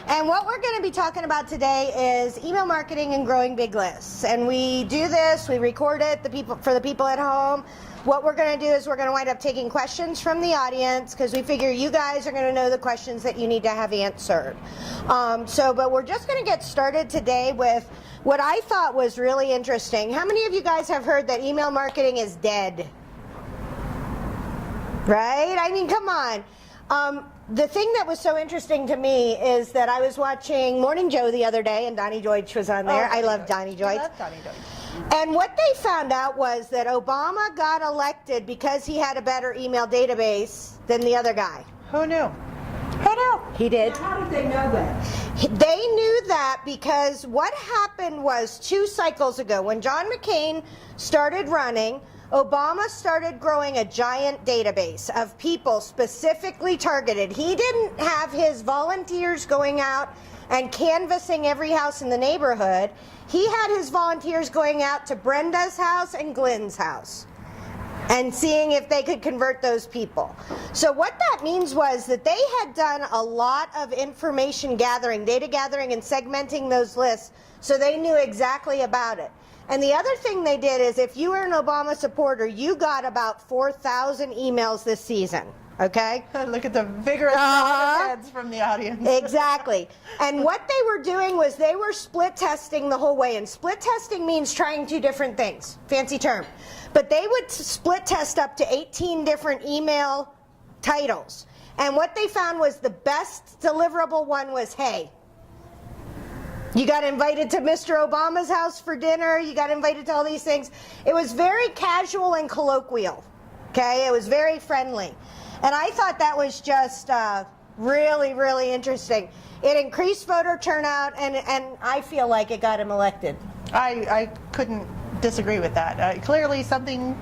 And what we're going to be talking about today is email marketing and growing big lists. And we do this, we record it for the people at home. What we're going to do is we're going to wind up taking questions from the audience because we figure you guys are going to know the questions that you need to have answered. But we're just going to get started today with what I thought was really interesting. How many of you guys have heard that email marketing is dead? Right? I mean, come on. The thing that was so interesting to me is that I was watching Morning Joe the other day, and Donnie Deutsch was on there. I love Donnie Deutsch. And what they found out was that Obama got elected because he had a better email database than the other guy. Who knew? Who knew? He did. Now, how did they know that? They knew that because what happened was 2 cycles ago, when John McCain started running, Obama started growing a giant database of people specifically targeted. He didn't have his volunteers going out and canvassing every house in the neighborhood. He had his volunteers going out to Brenda's house and Glenn's house and seeing if they could convert those people. So what that means was that they had done a lot of information gathering, data gathering, and segmenting those lists so they knew exactly about it. And the other thing they did is if you were an Obama supporter, you got about 4,000 emails this season, okay? Look at the vigorous heads from the audience. Exactly. And what they were doing was they were split testing the whole way. And split testing means trying 2 different things. Fancy term. But they would split test up to 18 different email titles. And what they found was the best deliverable one was, hey, you got invited to Mr. Obama's house for dinner. You got invited to all these things. It was very casual and colloquial. Okay? It was very friendly. And I thought that was just really, really interesting. It increased voter turnout, and I feel like it got him elected. I couldn't disagree with that. Clearly something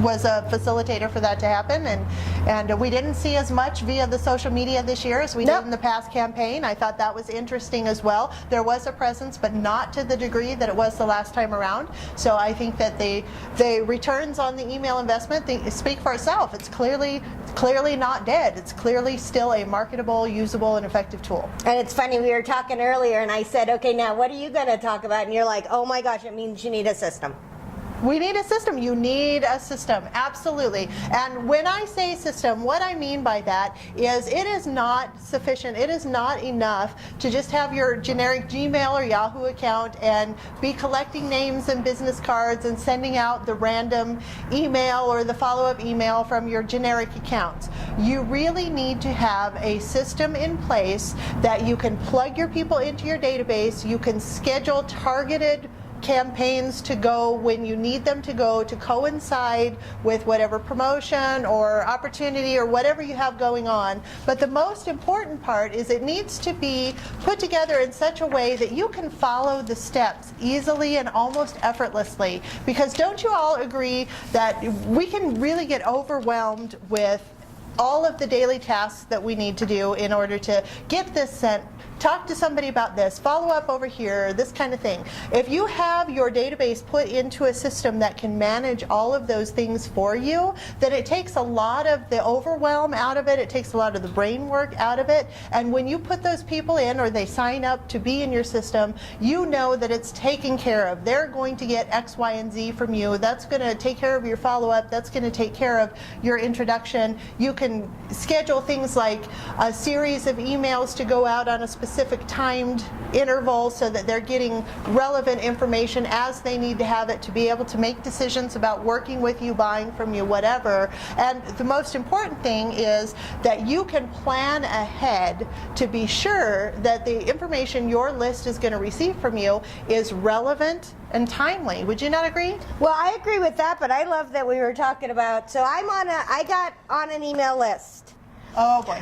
was a facilitator for that to happen, and we didn't see as much via the social media this year as we did in the past campaign. I thought that was interesting as well. There was a presence, but not to the degree that it was the last time around. So I think that the returns on the email investment speak for itself. It's clearly not dead. It's clearly still a marketable, usable, and effective tool. And it's funny, we were talking earlier, and I said, okay, now what are you going to talk about? And you're like, oh my gosh, it means you need a system. We need a system. You need a system. Absolutely. And when I say system, what I mean by that is it is not sufficient. It is not enough to just have your generic Gmail or Yahoo account and be collecting names and business cards and sending out the random email or the follow-up email from your generic accounts. You really need to have a system in place that you can plug your people into your database. You can schedule targeted campaigns to go when you need them to go to coincide with whatever promotion or opportunity or whatever you have going on. But the most important part is it needs to be put together in such a way that you can follow the steps easily and almost effortlessly. Because don't you all agree that we can really get overwhelmed with all of the daily tasks that we need to do in order to get this sent, talk to somebody about this, follow up over here, this kind of thing. If you have your database put into a system that can manage all of those things for you, then it takes a lot of the overwhelm out of it, it takes a lot of the brain work out of it, and when you put those people in or they sign up to be in your system, you know that it's taken care of. They're going to get X, Y, and Z from you. That's going to take care of your follow-up. That's going to take care of your introduction. You can schedule things like a series of emails to go out on a specific timed interval so that they're getting relevant information as they need to have it to be able to make decisions about working with you, buying from you, whatever. And the most important thing is that you can plan ahead to be sure that the information your list is going to receive from you is relevant and timely. Would you not agree? Well, I agree with that, but I love that we were talking about, so I got on an email list. Oh boy.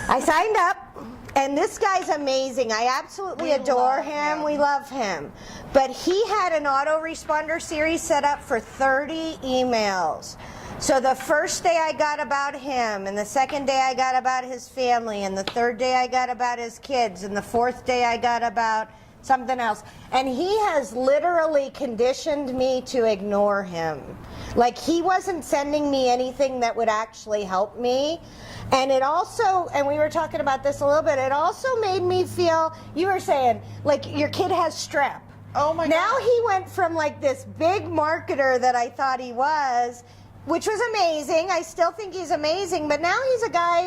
I signed up, and this guy's amazing. I absolutely adore him. We love him. But he had an autoresponder series set up for 30 emails. So the first day I got about him, and the second day I got about his family, and the third day I got about his kids, and the fourth day I got about something else. And he has literally conditioned me to ignore him. Like, he wasn't sending me anything that would actually help me. And it also, and we were talking about this a little bit, it also made me feel, you were saying, like, your kid has strep. Oh my God. Now he went from like this big marketer that I thought he was, which was amazing. I still think he's amazing, but now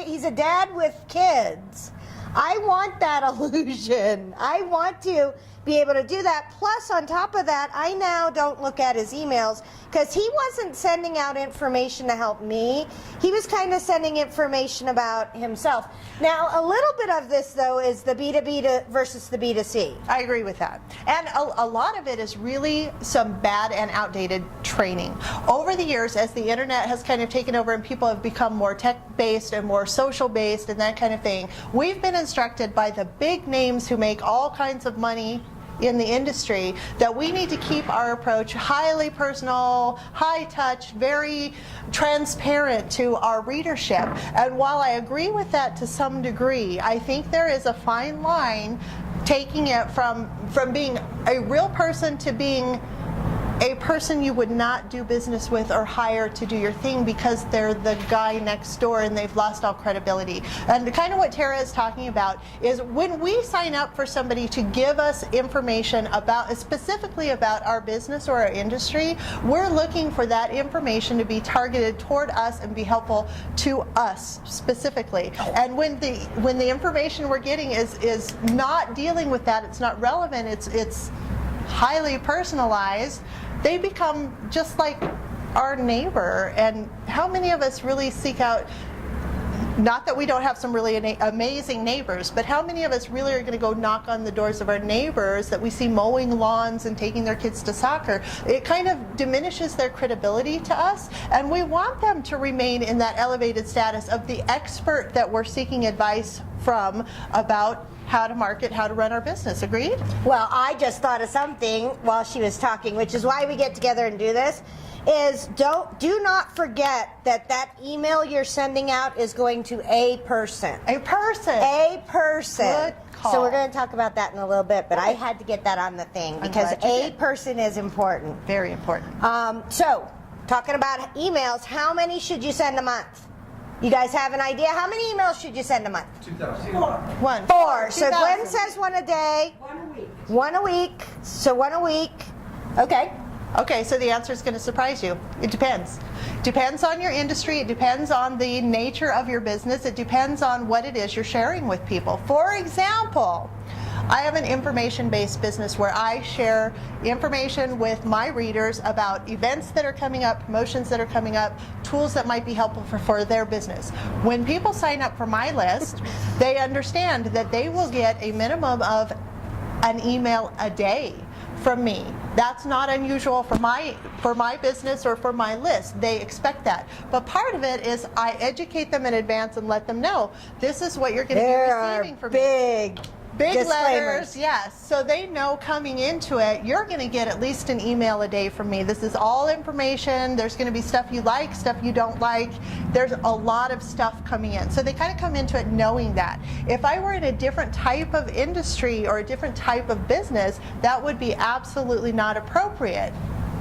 he's a dad with kids. I want that illusion. I want to be able to do that. Plus, on top of that, I now don't look at his emails because he wasn't sending out information to help me. He was kind of sending information about himself. Now, a little bit of this, though, is the B2B versus the B2C. I agree with that. And a lot of it is really some bad and outdated training. Over the years, as the internet has kind of taken over and people have become more tech-based and more social-based and that kind of thing, we've been instructed by the big names who make all kinds of money in the industry that we need to keep our approach highly personal, high touch, very transparent to our readership. And while I agree with that to some degree, I think there is a fine line taking it from being a real person to being a person you would not do business with or hire to do your thing because they're the guy next door and they've lost all credibility. And kind of what Tara is talking about is when we sign up for somebody to give us information about, specifically about our business or our industry, we're looking for that information to be targeted toward us and be helpful to us specifically. And when the information we're getting is not dealing with that, it's not relevant, it's highly personalized, they become just like our neighbor. And how many of us really seek out, not that we don't have some really amazing neighbors, but how many of us really are going to go knock on the doors of our neighbors that we see mowing lawns and taking their kids to soccer? It kind of diminishes their credibility to us, and we want them to remain in that elevated status of the expert that we're seeking advice from about how to market, how to run our business. Agreed? Well, I just thought of something while she was talking, which is why we get together and do this, is do not forget that email you're sending out is going to a person. A person. A person. Good call. So we're going to talk about that in a little bit, but I had to get that on the thing because a person is important. Very important. So, talking about emails, how many should you send a month? You guys have an idea? How many emails should you send a month? 2,000. Four. So 2,000. Glenn says one a day. 1 a week. One a week. So 1 a week. Okay. Okay, so the answer is going to surprise you. It depends. Depends on your industry. It depends on the nature of your business. It depends on what it is you're sharing with people. For example, I have an information-based business where I share information with my readers about events that are coming up, promotions that are coming up, tools that might be helpful for their business. When people sign up for my list, they understand that they will get a minimum of an email a day from me. That's not unusual for my business or for my list. They expect that. But part of it is I educate them in advance and let them know this is what you're going to be receiving from me. Big letters, yes. So they know coming into it, you're going to get at least an email a day from me. This is all information. There's going to be stuff you like, stuff you don't like. There's a lot of stuff coming in. So they kind of come into it knowing that. If I were in a different type of industry or a different type of business, that would be absolutely not appropriate.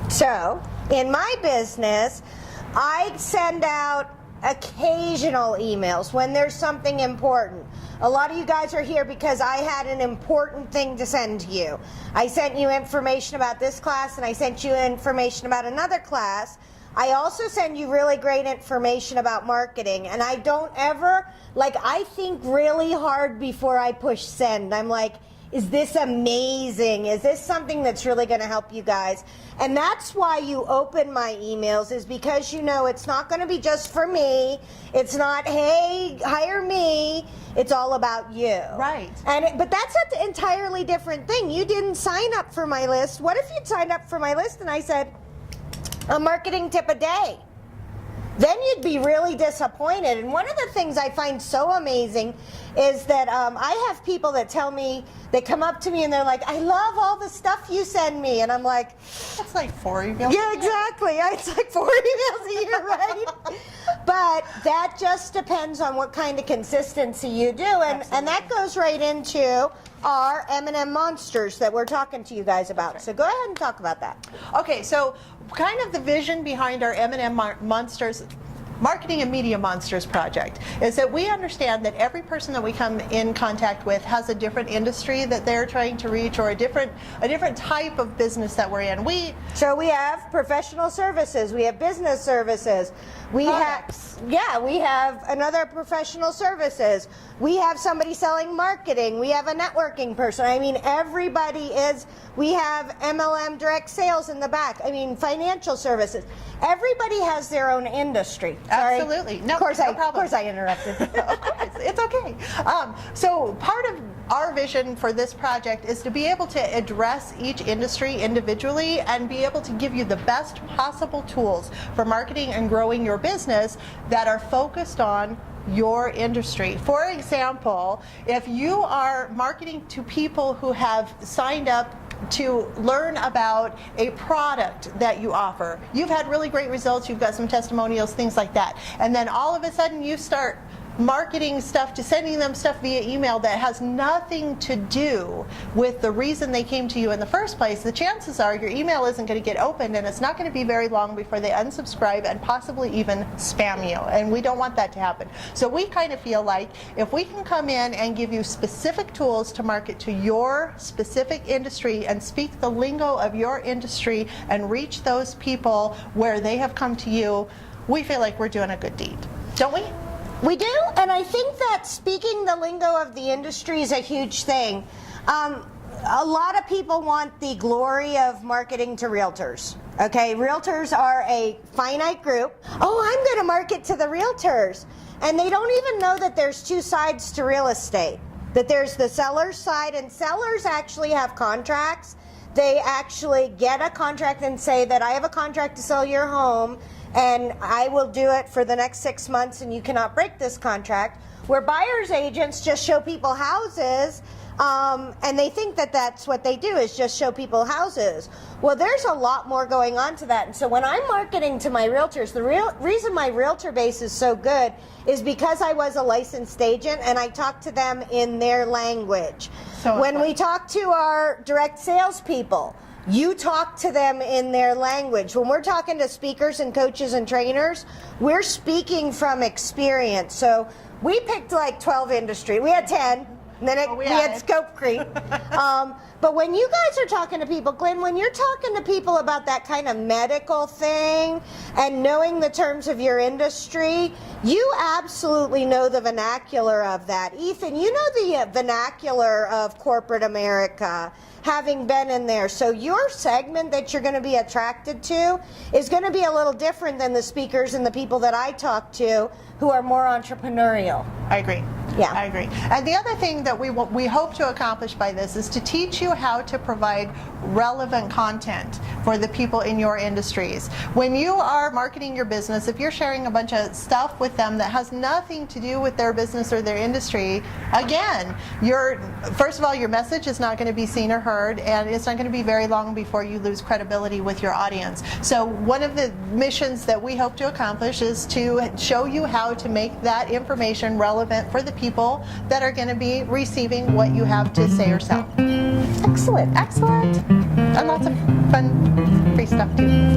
So, in my business, I send out occasional emails when there's something important. A lot of you guys are here because I had an important thing to send to you. I sent you information about this class and I sent you information about another class. I also send you really great information about marketing, and I don't ever, I think really hard before I push send. I'm like, is this amazing? Is this something that's really going to help you guys? And that's why you open my emails, is because you know it's not going to be just for me. It's not, hey, hire me. It's all about you. Right. But that's an entirely different thing. You didn't sign up for my list. What if you'd signed up for my list and I said, a marketing tip a day? then you'd be really disappointed. And one of the things I find so amazing is that I have people that tell me, they come up to me and they're like, I love all the stuff you send me. And I'm like, That's like 4 emails. yeah, exactly. It's like 4 emails a year, right? But that just depends on what kind of consistency you do. And that goes right into our M&M Monsters that we're talking to you guys about. Right. So go ahead and talk about that. Okay, so kind of the vision behind our M&M Monsters, Marketing and Media Monsters project, is that we understand that every person that we come in contact with has a different industry that they're trying to reach, or a different type of business that we're in. So we have professional services, we have business services, we have another professional services, we have somebody selling marketing, we have a networking person. I mean, everybody is, we have MLM direct sales in the back, I mean, financial services. Everybody has their own industry. Sorry. Absolutely. No, of course no problem. Of course I interrupted. Of course, it's okay. So part of our vision for this project is to be able to address each industry individually and be able to give you the best possible tools for marketing and growing your business that are focused on your industry. For example, if you are marketing to people who have signed up to learn about a product that you offer, you've had really great results, you've got some testimonials, things like that, and then all of a sudden you start marketing stuff, to sending them stuff via email that has nothing to do with the reason they came to you in the first place, the chances are your email isn't going to get opened, and it's not going to be very long before they unsubscribe and possibly even spam you, and we don't want that to happen. So we kind of feel like if we can come in and give you specific tools to market to your specific industry and speak the lingo of your industry and reach those people where they have come to you, we feel like we're doing a good deed, don't we? We do, and I think that speaking the lingo of the industry is a huge thing. A lot of people want the glory of marketing to realtors. Okay, realtors are a finite group. Oh, I'm going to market to the realtors. And they don't even know that there's two sides to real estate. That there's the seller's side, and sellers actually have contracts. They actually get a contract and say that I have a contract to sell your home, and I will do it for the next 6 months, and you cannot break this contract. Where buyer's agents just show people houses, and they think that that's what they do, is just show people houses. Well, there's a lot more going on to that. And so when I'm marketing to my realtors, the reason my realtor base is so good is because I was a licensed agent and I talk to them in their language. So when we talk to our direct sales people, you talk to them in their language. When we're talking to speakers and coaches and trainers, we're speaking from experience. So we picked like 12 industry. We had 10. And then we had scope creep. But when you guys are talking to people, Glenn, when you're talking to people about that kind of medical thing and knowing the terms of your industry, you absolutely know the vernacular of that. Ethan, you know the vernacular of corporate America, having been in there. So your segment that you're going to be attracted to is going to be a little different than the speakers and the people that I talk to who are more entrepreneurial. I agree. Yeah. I agree. And the other thing that we hope to accomplish by this is to teach you how to provide relevant content for the people in your industries. When you are marketing your business, if you're sharing a bunch of stuff with them that has nothing to do with their business or their industry, again, first of all, your message is not going to be seen or heard, and it's not going to be very long before you lose credibility with your audience. So one of the missions that we hope to accomplish is to show you how to make that information relevant for the people that are going to be receiving what you have to say or sell. Excellent. Excellent. And lots of fun free stuff too.